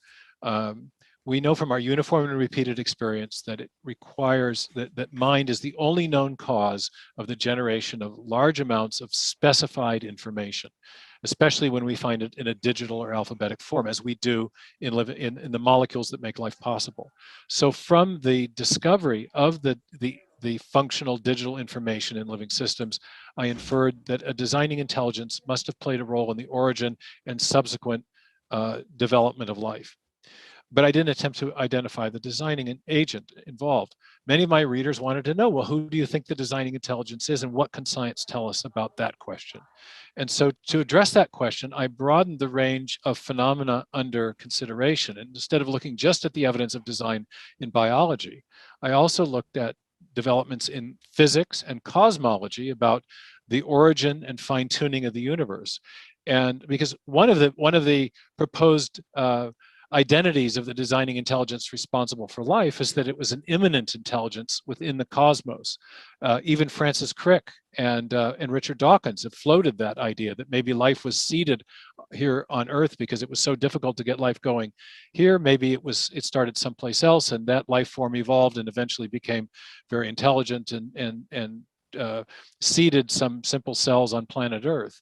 We know from our uniform and repeated experience that it requires that mind is the only known cause of the generation of large amounts of specified information, especially when we find it in a digital or alphabetic form, as we do in the molecules that make life possible. So from the discovery of the functional digital information in living systems, I inferred that a designing intelligence must have played a role in the origin and subsequent development of life. But I didn't attempt to identify the designing agent involved. Many of my readers wanted to know, well, who do you think the designing intelligence is, and what can science tell us about that question? And so to address that question, I broadened the range of phenomena under consideration. And instead of looking just at the evidence of design in biology, I also looked at developments in physics and cosmology about the origin and fine-tuning of the universe. And because one of the proposed identities of the designing intelligence responsible for life is that it was an immanent intelligence within the cosmos. Even Francis Crick and Richard Dawkins have floated that idea that maybe life was seeded here on Earth because it was so difficult to get life going here. Maybe it started someplace else, and that life form evolved and eventually became very intelligent and seeded some simple cells on planet Earth.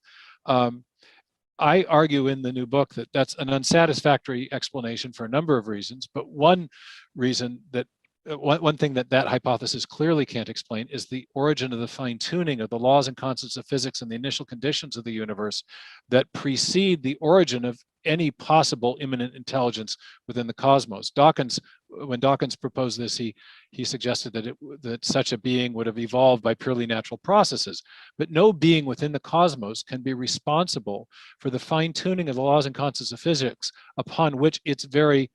I argue in the new book that that's an unsatisfactory explanation for a number of reasons, but one reason that one thing that hypothesis clearly can't explain is the origin of the fine-tuning of the laws and constants of physics and the initial conditions of the universe that precede the origin of any possible immanent intelligence within the cosmos. When Dawkins proposed this, he suggested that such a being would have evolved by purely natural processes, but no being within the cosmos can be responsible for the fine-tuning of the laws and constants of physics upon which its very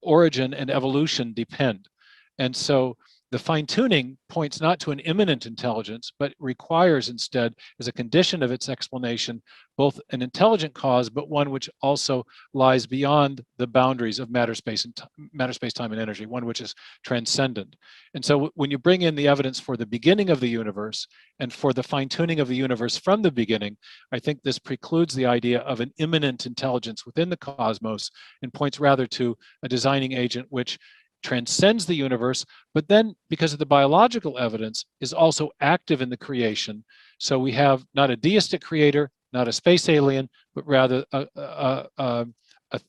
origin and evolution depend. And so the fine-tuning points not to an immanent intelligence, but requires instead, as a condition of its explanation, both an intelligent cause, but one which also lies beyond the boundaries of matter, space, time, and energy, one which is transcendent. And so when you bring in the evidence for the beginning of the universe and for the fine-tuning of the universe from the beginning, I think this precludes the idea of an immanent intelligence within the cosmos and points rather to a designing agent which transcends the universe, but then because of the biological evidence is also active in the creation. So we have not a deistic creator, not a space alien, but rather a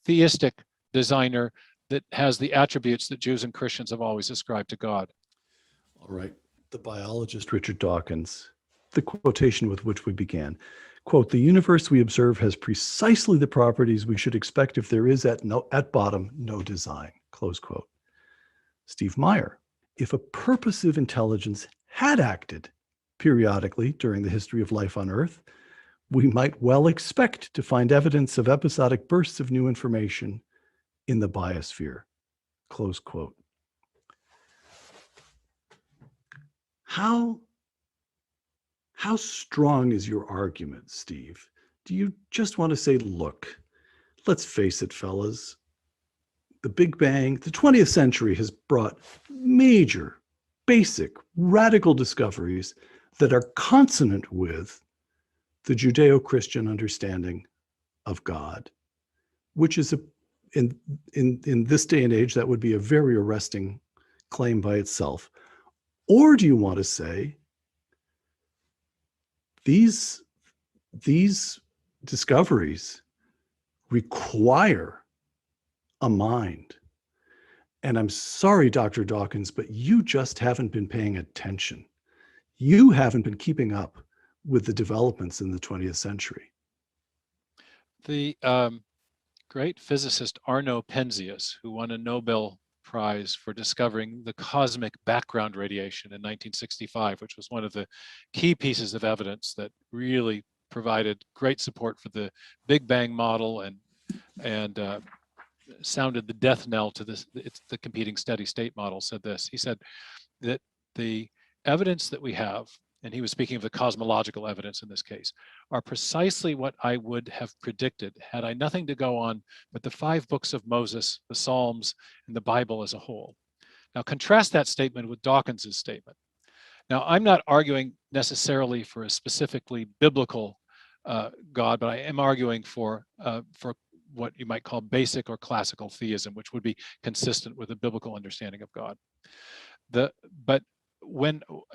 theistic designer that has the attributes that Jews and Christians have always ascribed to God. All right. The biologist Richard Dawkins, the quotation with which we began, quote, "The universe we observe has precisely the properties we should expect if there is at bottom no design," close quote. Steve Meyer, "If a purposive intelligence had acted periodically during the history of life on Earth, we might well expect to find evidence of episodic bursts of new information in the biosphere," close quote. How strong is your argument, Steve? Do you just want to say, look, let's face it, fellas, the Big Bang, the 20th century has brought major, basic, radical discoveries that are consonant with the Judeo-Christian understanding of God, which is, in this day and age, that would be a very arresting claim by itself? Or do you want to say, these discoveries require a mind? And I'm sorry, Dr. Dawkins, but you just haven't been paying attention. You haven't been keeping up with the developments in the 20th century. The great physicist Arno Penzias, who won a Nobel Prize for discovering the cosmic background radiation in 1965, which was one of the key pieces of evidence that really provided great support for the Big Bang model and sounded the death knell to the competing steady state model, said this. He said that the evidence that we have, and he was speaking of the cosmological evidence in this case, are precisely what I would have predicted had I nothing to go on but the 5 books of Moses, the Psalms, and the Bible as a whole. Now contrast that statement with Dawkins's statement. Now I'm not arguing necessarily for a specifically biblical God, but I am arguing for what you might call basic or classical theism, which would be consistent with a biblical understanding of God.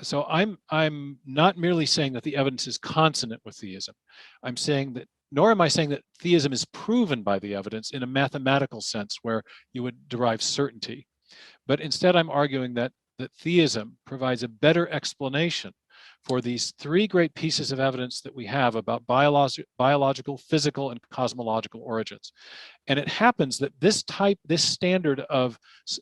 So I'm not merely saying that the evidence is consonant with theism. I'm saying that, nor am I saying that theism is proven by the evidence in a mathematical sense where you would derive certainty. But instead I'm arguing that theism provides a better explanation for these 3 great pieces of evidence that we have about biological, physical, and cosmological origins. And it happens that this standard of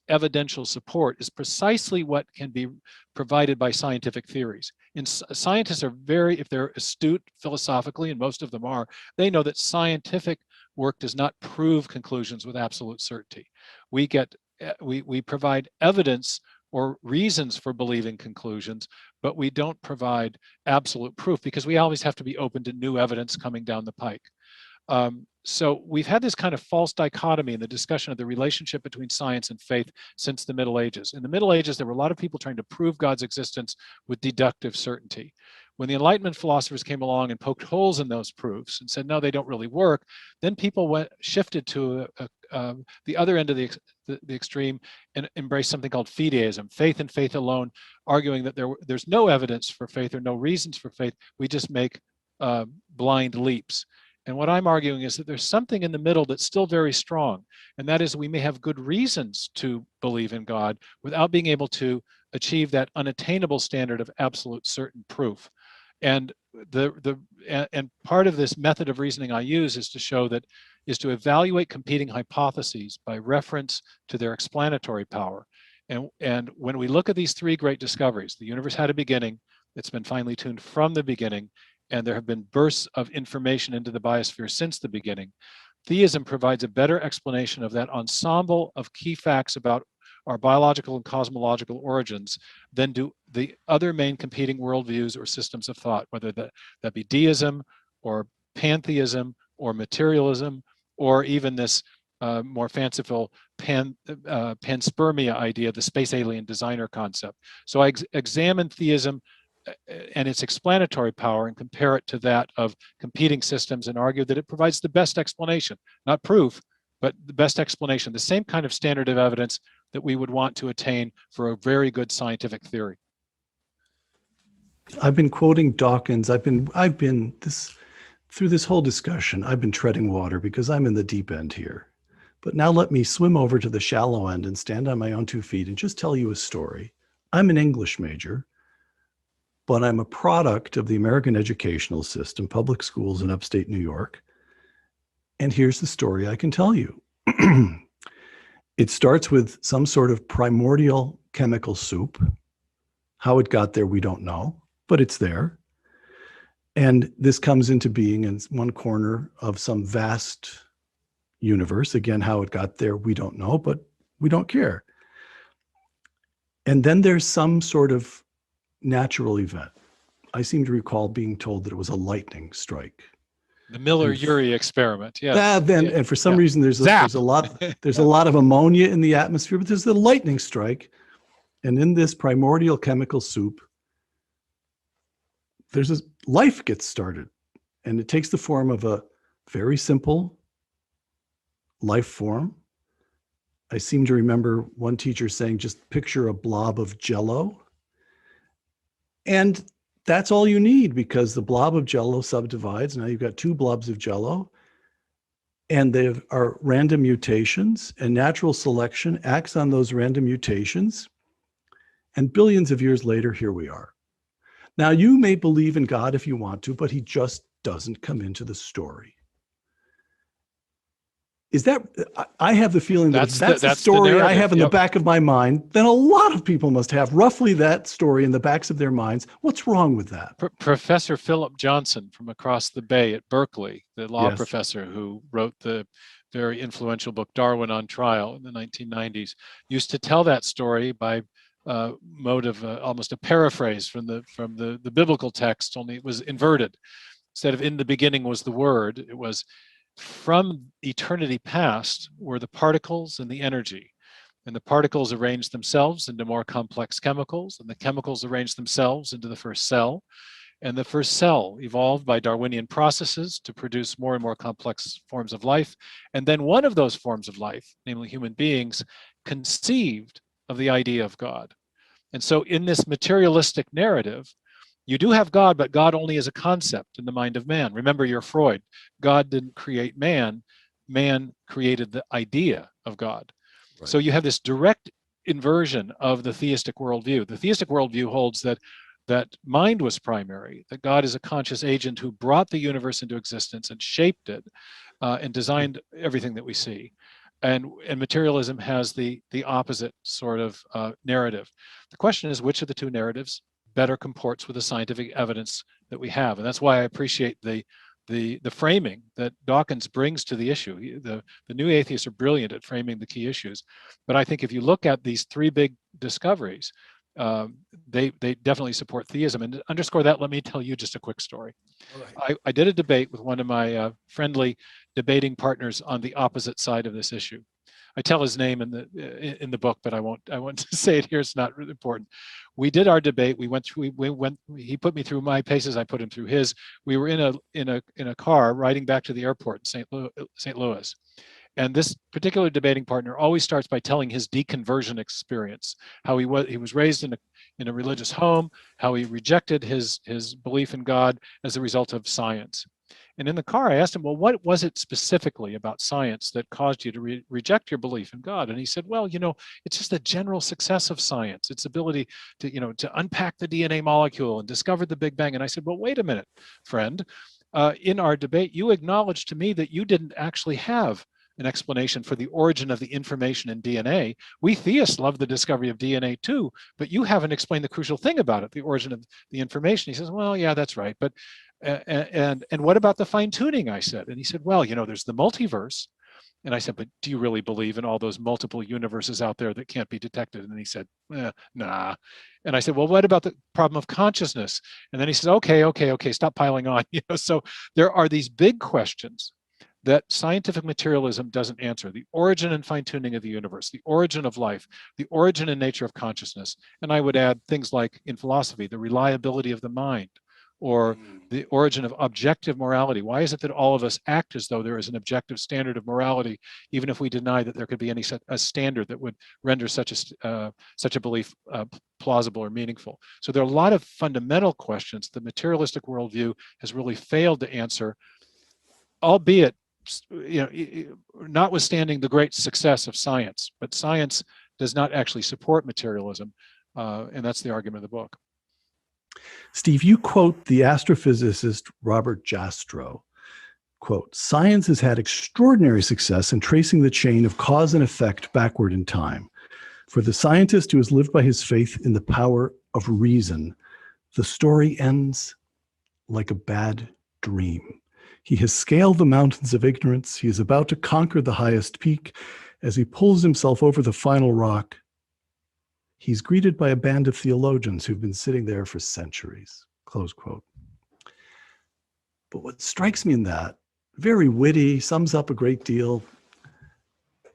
evidential support is precisely what can be provided by scientific theories. And scientists are if they're astute philosophically, and most of them are, they know that scientific work does not prove conclusions with absolute certainty. We provide evidence or reasons for believing conclusions, but we don't provide absolute proof because we always have to be open to new evidence coming down the pike. So we've had this kind of false dichotomy in the discussion of the relationship between science and faith since the Middle Ages. In the Middle Ages, there were a lot of people trying to prove God's existence with deductive certainty. When the Enlightenment philosophers came along and poked holes in those proofs and said, no, they don't really work, then people shifted to the other end of the extreme and embraced something called fideism, faith and faith alone, arguing that there's no evidence for faith or no reasons for faith. We just make blind leaps. And what I'm arguing is that there's something in the middle that's still very strong. And that is, we may have good reasons to believe in God without being able to achieve that unattainable standard of absolute certain proof. And part of this method of reasoning I use is to evaluate competing hypotheses by reference to their explanatory power. And when we look at these three great discoveries, the universe had a beginning, it's been finely tuned from the beginning, and there have been bursts of information into the biosphere since the beginning. Theism provides a better explanation of that ensemble of key facts about our biological and cosmological origins than do the other main competing worldviews or systems of thought, whether that be deism or pantheism or materialism, or even this more fanciful panspermia idea, the space alien designer concept. So I examine theism and its explanatory power and compare it to that of competing systems and argue that it provides the best explanation, not proof, but the best explanation, the same kind of standard of evidence that we would want to attain for a very good scientific theory. I've been quoting Dawkins. Through this whole discussion, I've been treading water because I'm in the deep end here. But now let me swim over to the shallow end and stand on my own 2 feet and just tell you a story. I'm an English major, but I'm a product of the American educational system, public schools in upstate New York. And here's the story I can tell you. It starts with some sort of primordial chemical soup. How it got there, we don't know, but it's there. And this comes into being in one corner of some vast universe. Again, how it got there, we don't know, but we don't care. And then there's some sort of natural event. I seem to recall being told that it was a lightning strike. The Miller-Urey experiment, yes. And for some reason, there's a lot of ammonia in the atmosphere, but there's the lightning strike. And in this primordial chemical soup, life gets started. And it takes the form of a very simple life form. I seem to remember one teacher saying, just picture a blob of Jell-O. And that's all you need, because the blob of Jell-O subdivides. Now you've got 2 blobs of Jell-O, and there are random mutations, and natural selection acts on those random mutations. And billions of years later, here we are. Now, you may believe in God if you want to, but he just doesn't come into the story. Is that, I have the feeling that that's the story I have in the back of my mind, then a lot of people must have roughly that story in the backs of their minds. What's wrong with that? Professor Philip Johnson from across the bay at Berkeley, the law professor who wrote the very influential book Darwin on Trial in the 1990s, used to tell that story by mode of almost a paraphrase from the biblical text, only it was inverted. Instead of "in the beginning was the Word," it was "from eternity past were the particles and the energy, and the particles arranged themselves into more complex chemicals, and the chemicals arranged themselves into the first cell, and the first cell evolved by Darwinian processes to produce more and more complex forms of life, and then one of those forms of life, namely human beings, conceived of the idea of God." And so in this materialistic narrative, you do have God, but God only is a concept in the mind of man. Remember your Freud. God didn't create man. Man created the idea of God. Right. So you have this direct inversion of the theistic worldview. The theistic worldview holds that mind was primary, that God is a conscious agent who brought the universe into existence and shaped it and designed everything that we see. And materialism has the opposite sort of narrative. The question is, which of the 2 narratives better comports with the scientific evidence that we have? And that's why I appreciate the framing that Dawkins brings to the issue. The new atheists are brilliant at framing the key issues. But I think if you look at these 3 big discoveries, they definitely support theism. And to underscore that, let me tell you just a quick story. Right. I did a debate with one of my friendly debating partners on the opposite side of this issue. I tell his name in the book, but I won't say it here. It's not really important. We did our debate. He put me through my paces. I put him through his. We were in a car riding back to the airport in St. Louis. And this particular debating partner always starts by telling his deconversion experience, how he was raised in a religious home, how he rejected his belief in God as a result of science. And in the car, I asked him, well, what was it specifically about science that caused you to reject your belief in God? And he said, well, it's just the general success of science, its ability to unpack the DNA molecule and discover the Big Bang. And I said, well, wait a minute, friend. In our debate, you acknowledged to me that you didn't actually have an explanation for the origin of the information in DNA. We theists love the discovery of DNA too, but you haven't explained the crucial thing about it, the origin of the information. He says, well, yeah, that's right. But and what about the fine tuning? I said, and he said, well, there's the multiverse. And I said, but do you really believe in all those multiple universes out there that can't be detected? And he said, nah. And I said, well, what about the problem of consciousness? And then he says, okay, stop piling on. So there are these big questions that scientific materialism doesn't answer: the origin and fine-tuning of the universe, the origin of life, the origin and nature of consciousness. And I would add things like, in philosophy, the reliability of the mind, or the origin of objective morality. Why is it that all of us act as though there is an objective standard of morality, even if we deny that there could be a standard that would render such a belief plausible or meaningful? So there are a lot of fundamental questions the materialistic worldview has really failed to answer, albeit notwithstanding the great success of science. But science does not actually support materialism, and that's the argument of the book. Steve, you quote the astrophysicist Robert Jastrow, quote, "Science has had extraordinary success in tracing the chain of cause and effect backward in time. For the scientist who has lived by his faith in the power of reason, the story ends like a bad dream. He has scaled the mountains of ignorance. He is about to conquer the highest peak. As he pulls himself over the final rock, he's greeted by a band of theologians who've been sitting there for centuries," close quote. But what strikes me in that, very witty, sums up a great deal,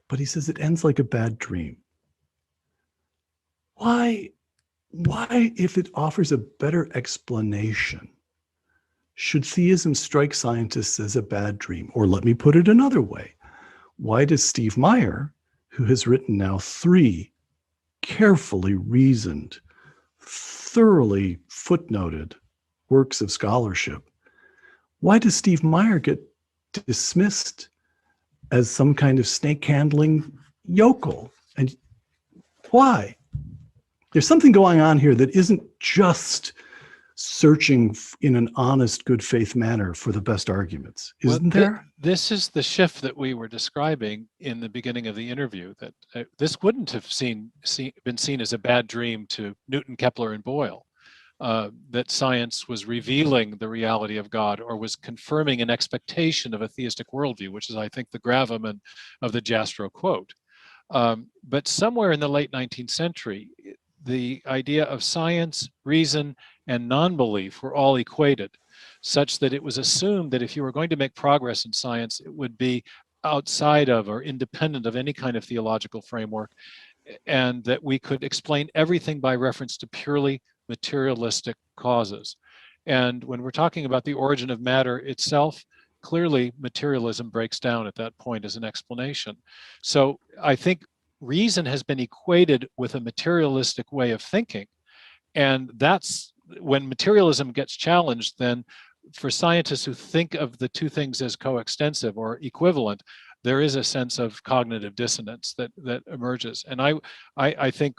but he says it ends like a bad dream. Why, if it offers a better explanation, should theism strike scientists as a bad dream? Or let me put it another way. Why does Steve Meyer, who has written now 3 carefully reasoned, thoroughly footnoted works of scholarship, why does Steve Meyer get dismissed as some kind of snake-handling yokel? And why? There's something going on here that isn't just searching in an honest, good faith manner for the best arguments, isn't there? This is the shift that we were describing in the beginning of the interview, that this wouldn't have been seen as a bad dream to Newton, Kepler, and Boyle, that science was revealing the reality of God or was confirming an expectation of a theistic worldview, which is, I think, the gravamen of the Jastrow quote. But somewhere in the late 19th century, the idea of science, reason, and non-belief were all equated, such that it was assumed that if you were going to make progress in science, it would be outside of or independent of any kind of theological framework, and that we could explain everything by reference to purely materialistic causes. And when we're talking about the origin of matter itself, clearly materialism breaks down at that point as an explanation. So I think reason has been equated with a materialistic way of thinking. And that's when materialism gets challenged, then for scientists who think of the two things as coextensive or equivalent, there is a sense of cognitive dissonance that emerges. And I think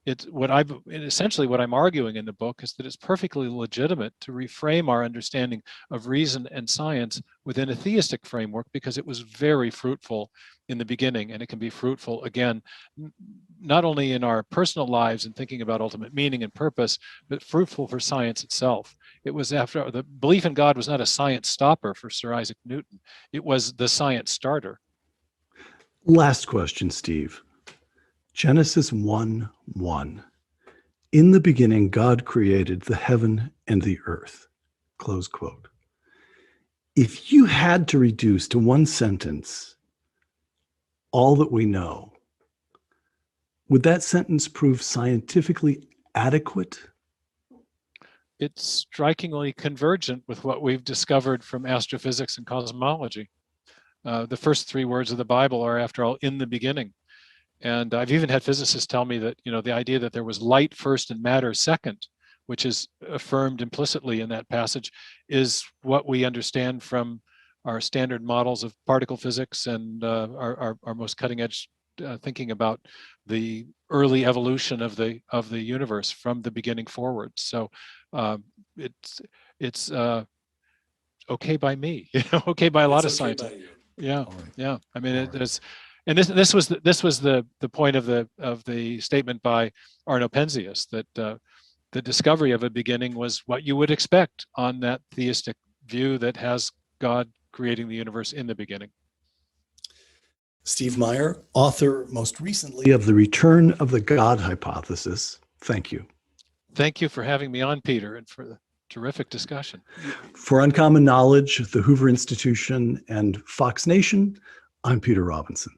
essentially what I'm arguing in the book is that it's perfectly legitimate to reframe our understanding of reason and science within a theistic framework, because it was very fruitful in the beginning, and it can be fruitful again, not only in our personal lives and thinking about ultimate meaning and purpose, but fruitful for science itself. It was after the belief in God was not a science stopper for Sir Isaac Newton. It was the science starter. Last question, Steve. Genesis 1:1. In the beginning, God created the heaven and the earth. Close quote. If you had to reduce to one sentence all that we know. Would that sentence prove scientifically adequate? It's strikingly convergent with what we've discovered from astrophysics and cosmology. The first three words of the Bible are, after all, in the beginning. And I've even had physicists tell me that, the idea that there was light first and matter second, which is affirmed implicitly in that passage, is what we understand from our standard models of particle physics and our most cutting edge thinking about the early evolution of the universe from the beginning forward. So it's okay by me, okay by a lot of scientists. Yeah, yeah. I mean, and this was the point of the statement by Arno Penzias, that the discovery of a beginning was what you would expect on that theistic view that has God creating the universe in the beginning. Steve Meyer, author most recently of The Return of the God Hypothesis. Thank you. Thank you for having me on, Peter, and for the terrific discussion. For Uncommon Knowledge, the Hoover Institution, and Fox Nation, I'm Peter Robinson.